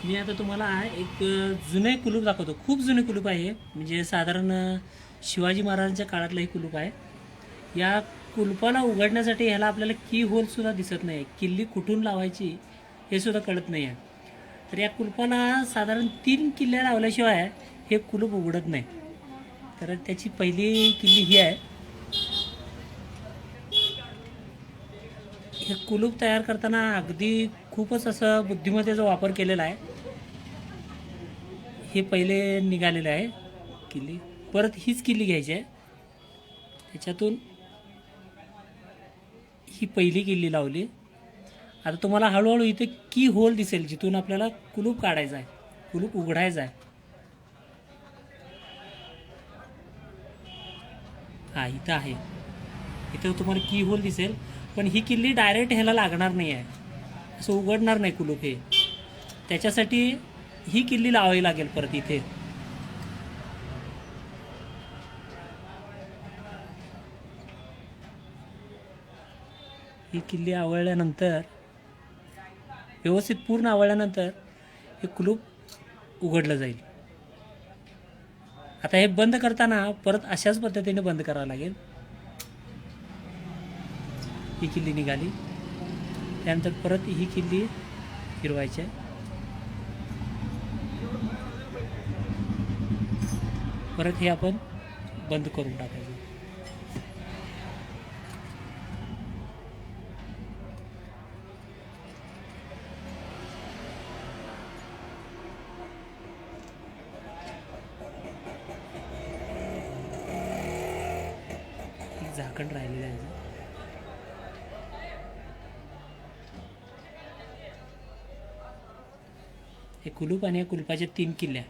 मी आता तुम्हाला एक जुने कुलूप दाखवतो. खूप जुने कुलूप आहे, म्हणजे साधारण शिवाजी महाराजांच्या काळातलं हे कुलूप आहे. या कुलपाला उघडण्यासाठी ह्याला आपल्याला की होलसुद्धा दिसत नाही. किल्ली कुठून लावायची हे सुद्धा कळत नाही आहे. तर या कुलपाला साधारण 3 किल्ल्या लावल्याशिवाय हे कुलूप उघडत नाही. तर त्याची पहिली किल्ली ही आहे. हे कुलूप तयार करताना अगदी खूपच असं बुद्धिमत्तेचा वापर केलेला आहे. हे पहिले निघालेलं आहे किल्ली. परत हीच किल्ली घ्यायची आहे. त्याच्यातून ही पहिली किल्ली लावली. आता तुम्हाला हळूहळू इथे की होल दिसेल, जिथून आपल्याला कुलूप काढायचा आहे, कुलूप उघडायचा आहे. हा इथं आहे. इथं तुम्हाला की होल दिसेल, पण ही किल्ली डायरेक्ट ह्याला लागणार नाही आहे, असं उघडणार नाही कुलूप हे. त्याच्यासाठी ही किल्ली लावावी लागेल परत इथे. ही किल्ली आवळल्यानंतर, व्यवस्थित पूर्ण आवळल्यानंतर हे कुलूप उघडलं जाईल. आता हे बंद करताना परत अशाच पद्धतीने बंद करावं लागेल. ही किल्ली निघाली, त्यानंतर परत ही किल्ली फिरवायची आहे. परत हे आपण बंद करून टाकायचं. झाकण राहिलेलं आहे. हे कुलूप आणि या कुलपाच्या 3 किल्ल्या.